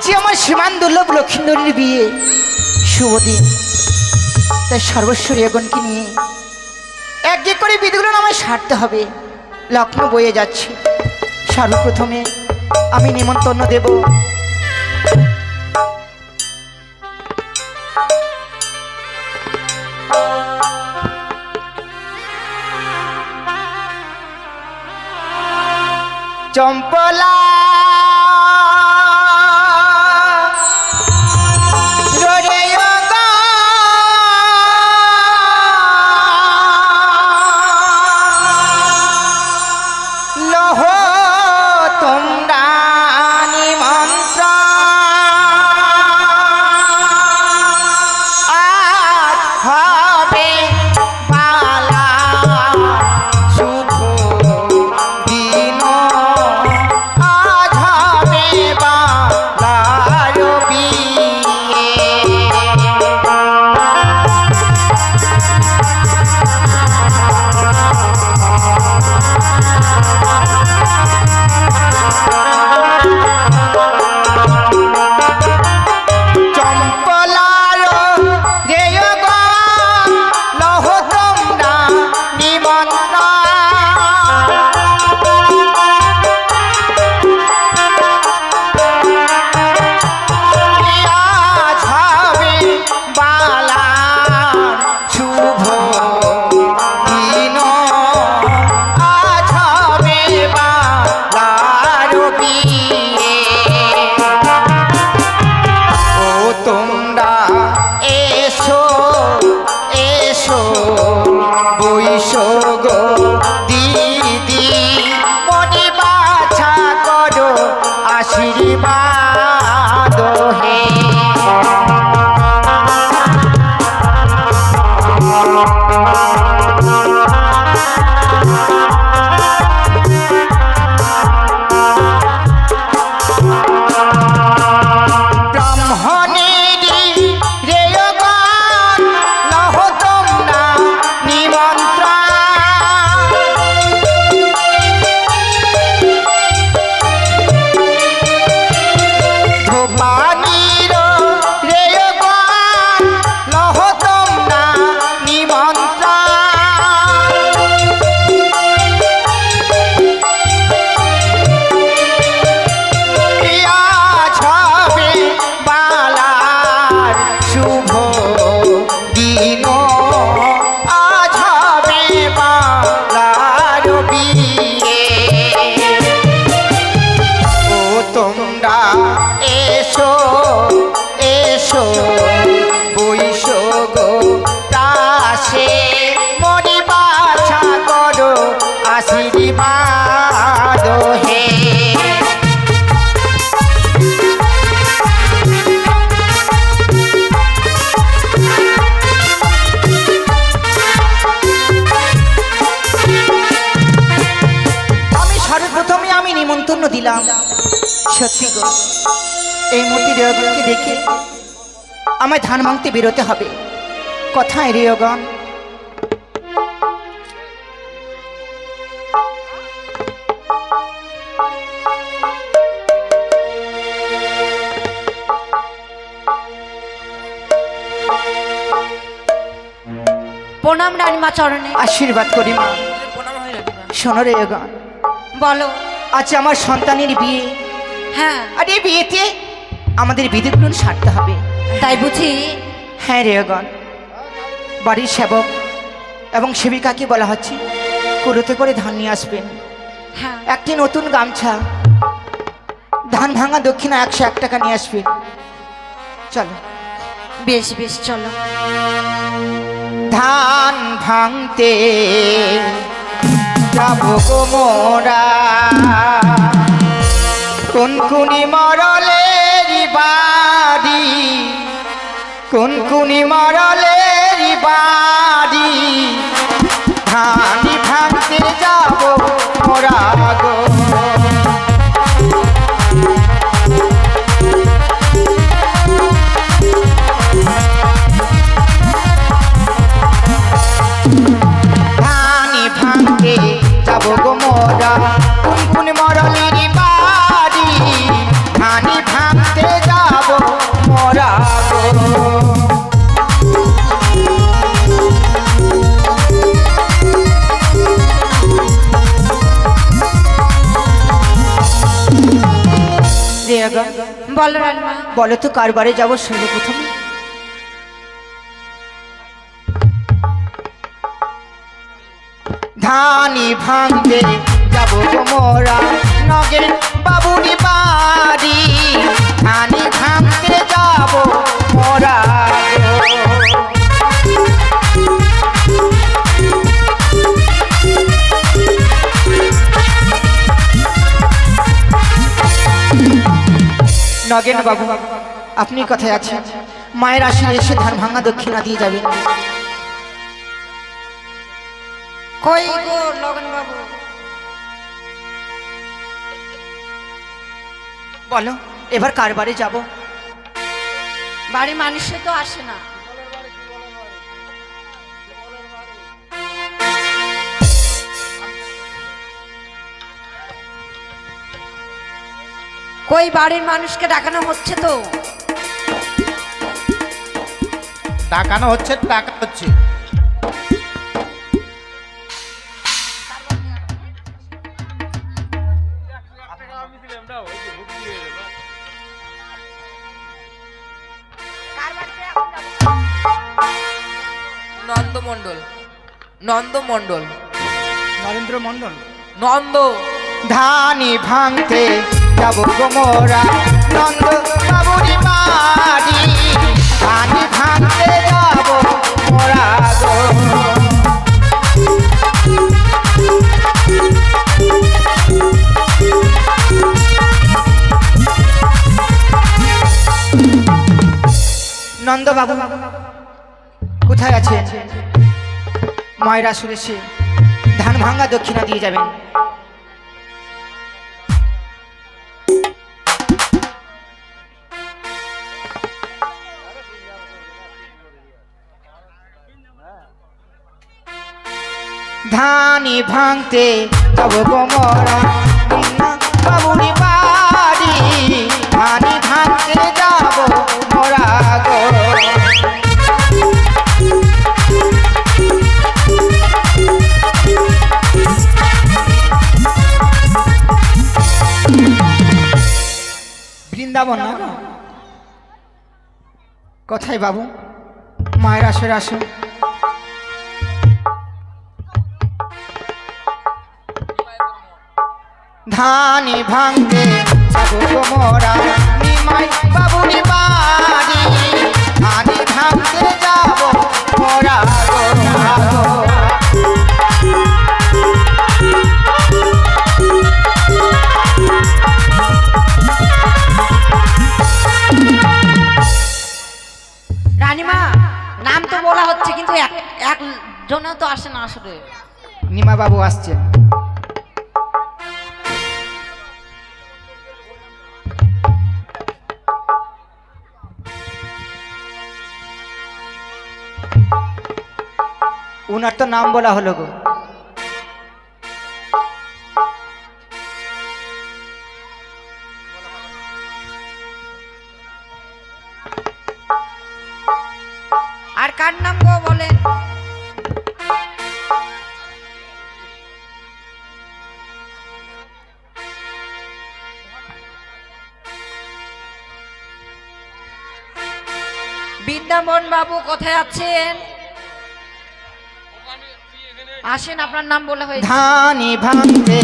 যে আমার সীমান দুর্লভ লক্ষ্মীন্দরীর বিয়ে শুভ দিন, তাই সর্বস্বরী এগনকে নিয়ে একদিক করে বিধিগুলো আমায় সারতে হবে। লগ্ন বয়ে যাচ্ছে, সর্বপ্রথমে আমি নিমন্ত্রণ দেব চম্পলা দিলাম। সত্যি গো, এই মূর্তি রেয়গণকে দেখে আমায় ধান ভাঙতে বেরোতে হবে। কোথায় রেয়গণ? প্রণাম রানীমা চরণে। আশীর্বাদ করি মা। শোনো রেয়গণ, বলো। আজ আমার সন্তানের বিয়ে। হ্যাঁ। আর এই বিয়েতে আমাদের বিধিগুলো সারতে হবে, তাই বুঝি? হ্যাঁ রেয়গণ, বাড়ির সেবক এবং সেবিকাকে বলা হচ্ছে কুড়োতে করে ধান নিয়ে আসবেন। হ্যাঁ। একটি নতুন গামছা, ধান ভাঙা দক্ষিণা 101 টাকা নিয়ে আসবেন। চলো। বেশ বেশ, চলো। ধান ভাঙতে যাবো গো মোরা, কোনকুনি মরলের বাড়ি, কোনকুনি মরলের বাড়ি, ধান ভাঙতে যাবো মোরা গো। যাবো গো মোরা, কোন কোন মরলের বাড়ি, ধানি ভাঙতে যা বলো রানীমা। বলো তো কার বাড়ি যাবো সর্বপ্রথমে? ধানি ভাঙতে যাবো গো মোরা নগেন বাবুরি বাড়ি, ধানি ভাঙতে যাবো মোরা নগেন বাবু, আপনি কোথায় আছেন? মায়ের আসলে এসে ধান ভাঙা দক্ষিণা দিয়ে যাবেন। কই গো লগন বাবু? বলো এবার কার বাড়ি যাব? বাড়ি মানুষে তো আসে না। কই বাড়ির মানুষকে ডাকানো হচ্ছে তো। ডাকানো হচ্ছে, ডাকা হচ্ছে। নন্দমণ্ডল, নন্দমণ্ডল, নরেন্দ্র মন্ডল। নন্দ। ধানি ভাঙতে যাব গো মোরা নন্দ বাবুরি বাড়ি, ধানি ভাঙতে যাব মোরা গো। নন্দ বাবু কোথায় আছেন? মায়ের আসলে সে ধান ভাঙা দক্ষিণা দিয়ে যাবেন। ধানি ভাঙতে যাব গো মোরা বাবুরি বাড়ি, ধানি ভাঙতে যাব মোরা গো। বৃন্দাবন না? কোথায় বাবু? মায়ের আসরে আসো। ধানি ভাঙতে যাব গো মোরা নিমাই বাবুরি বাড়ি, ধানি ভাঙতে যাব মোরা গো। রানীমা নাম তো বলা হচ্ছে কিন্তু একজনও তো আসে না আসলে। নিমা বাবু আসছে। উনার তো নাম বলা হলো গো। আর কার নাম গো বলেন? বৃন্দাবন বাবু কোথায় আছেন? আসেন, আপনার নাম বলা হয়েছে। ধানি ভাঙতে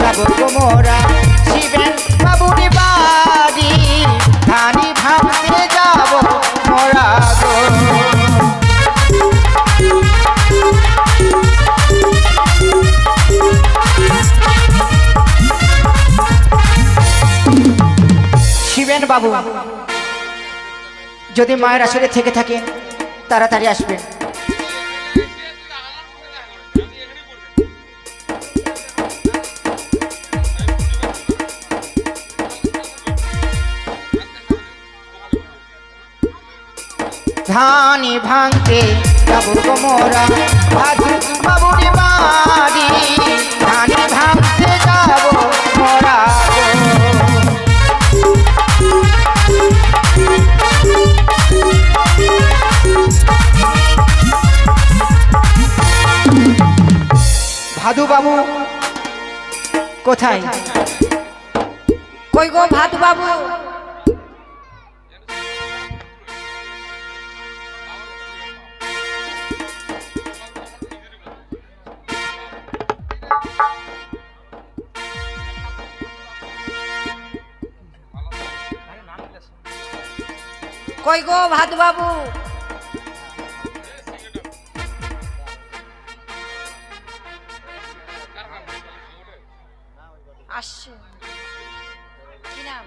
যাব গো মোরা শিবেন বাবুরি বাড়ি, ধানি ভাঙতে যাব মোরা গো। শিবেন বাবু যদি মায়ের আসরে থেকে থাকেন তাড়াতাড়ি আসবেন। ধানি ভাঙতে যাব গো মোরা ভাদু বাবুরি বাড়ি, ধানি ভাঙতে যাব মোরা গো। ভাদু বাবু কোথায়? কই গো ভাদু বাবু? কই গো ভাদু বাবু? আসছে। কি নাম?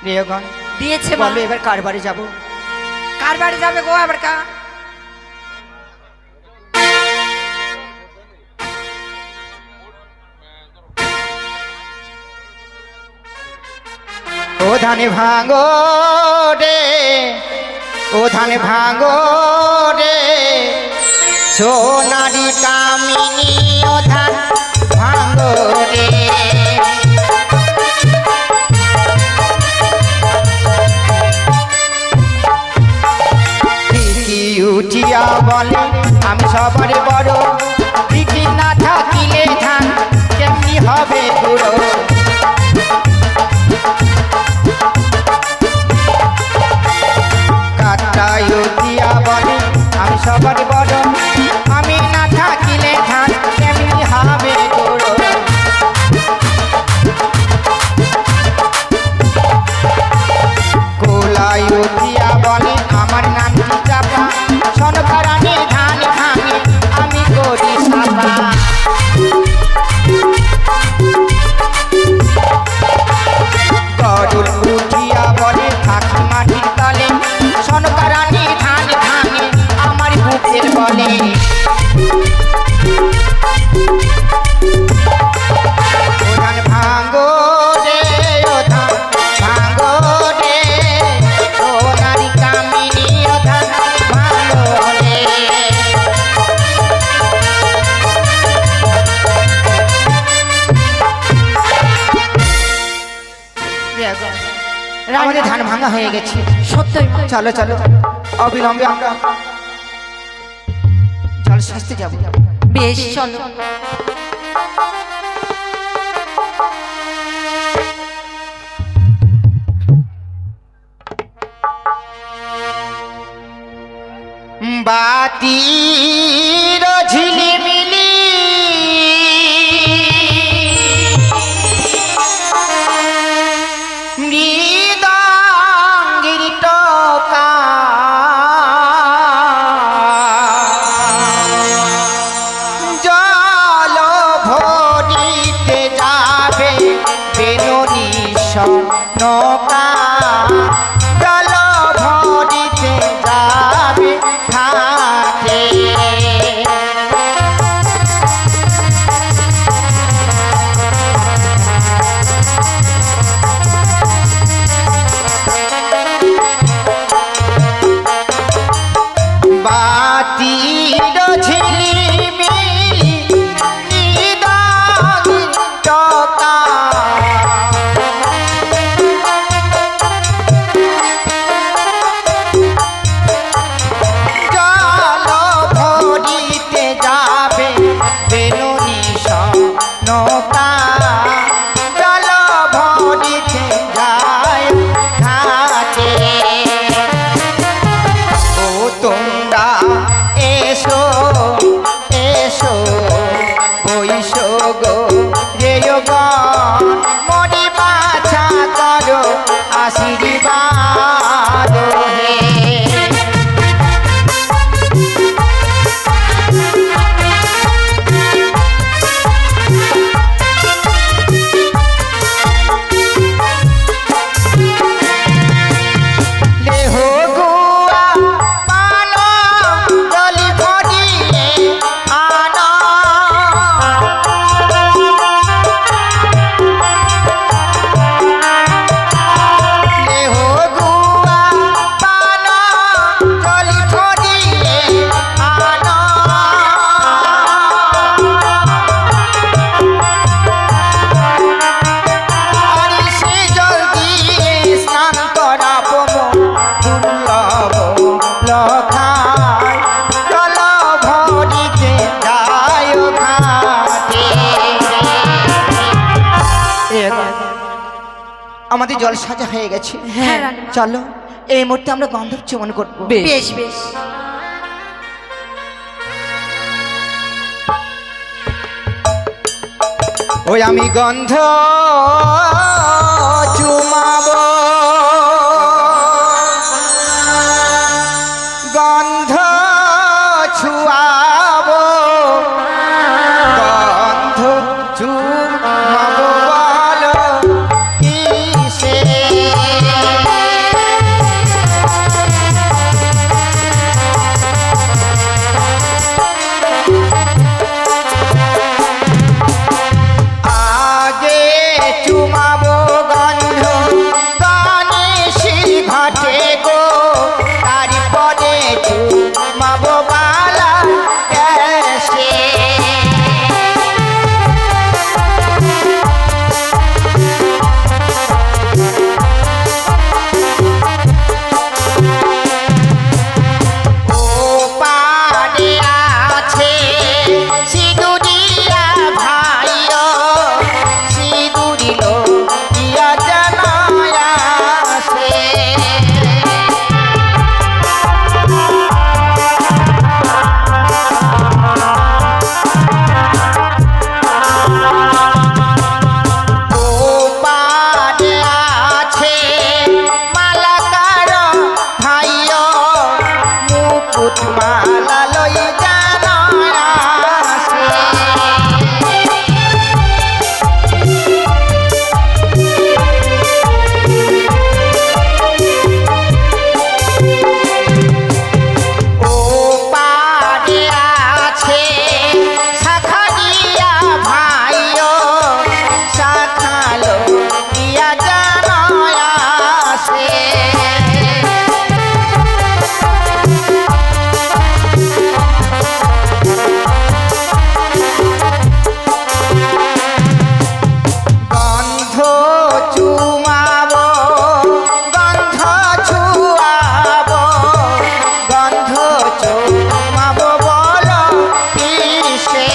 প্রিয়গণ দিয়েছে মা। বলো এবার কার বাড়ি যাবো? কার বাড়ি যাবে গো আবার কা? ও ধানে ভাঙো রে, ও ধানে ভাঙো রে, সোনারি কামিনী ও ধান ভাঙো রে। দিকি উঠিয়া বলে আমি সবার বড়, দিকি না থাকিলে ধান কেমনি হবে পুরো। দিয়া বলে আমি সবার বড়, আমি না থাকিলে ধান কেমনি হবে গরু। কোলাই দিয়া বলে আমার নাম কি চাপা, সনকারানি ধান খানে আমি করি সাপা। গরুর উঠিয়া বলে থাকি মাটির তলে, সনকারানি ধান খানে আমার বুকের বলে। ও ধান ভাঙো রে, ও ধান ভাঙো রে, সোনারি কামিনী ও ধান ভাঙো রে। আমাদের ধান ভাঙা হয়ে গেছে। সত্যই মা। চলো চলো অবিলম্বে আমরা জল শাস্তি যাব। বেশ চলো। বাতির ঝিলিমিলি মৃদাঙ্গির টকা, জল ভরিতে যাবে বেননি নৌকা, জল ভরিতে যাবে ঘাটে। বাতির ঝিলিমিলি নিদাঙ্গির টকা, জল ভরিতে যাবে বেননি নৌকা, জল ভরিতে যায় ঘাটে। ও তোমরা এসো এসো বৈশো গো রেয়গণ, মনি বাছা করো আশীর্বাদ হে। লেহো গুয়া পানো জলি ভরিয়ে আনো, লেহো গুয়া পানো জলি ভরিয়ে আনো। আরে সে জল দিয়ে স্নান করাবো দুর্লভ লখায়, জল ভরিতে যায় ঘাটে। আমাদের জল সাজা হয়ে গেছে। হ্যাঁ রানী। চলো এই মুহূর্তে আমরা গন্ধর্ব চুমন করবো। বেশ বেশ। ওই আমি গন্ধ চুমাবো গন্ধ ছুয়াবো গন্ধ চুমাবো বলো কিসে আগে চুমাবো গন্ধ গণেশী ঘাটে গো তারপরে চুমাবো বালা গ্যাসে ও পারে আছে সিঁদুরিয়া ভাইও সিঁদুরিল ইয়া জানায় আসে ও পারে আছে মালাকার ভাইও মুকুট মালা লই জানায় আসে ও পারে আছে শাখালিয়া ভাইও শাখালো ইয়া জানায় আসে গন্ধ চুমাবো গন্ধ ছুয়াবো গন্ধ চুমাবো বলো কিসে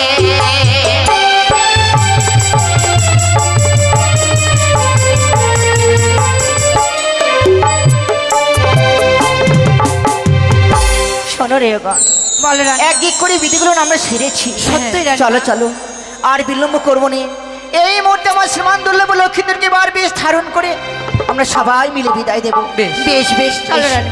শোনো রে গণ বলো রানী। এক এক করে বিধিগুলো আমরা সেরেছি সত্যই রানী। চলো চলো আর বিলম্ব করবো না এই মুহূর্তে আমার শ্রীমান দুর্লভ লক্ষ্মীদেরকে বার বেশ ধারণ করে আমরা সবাই মিলে বিদায় দেবো বেশ। বেশ বেশ চলো বেশ। রানী।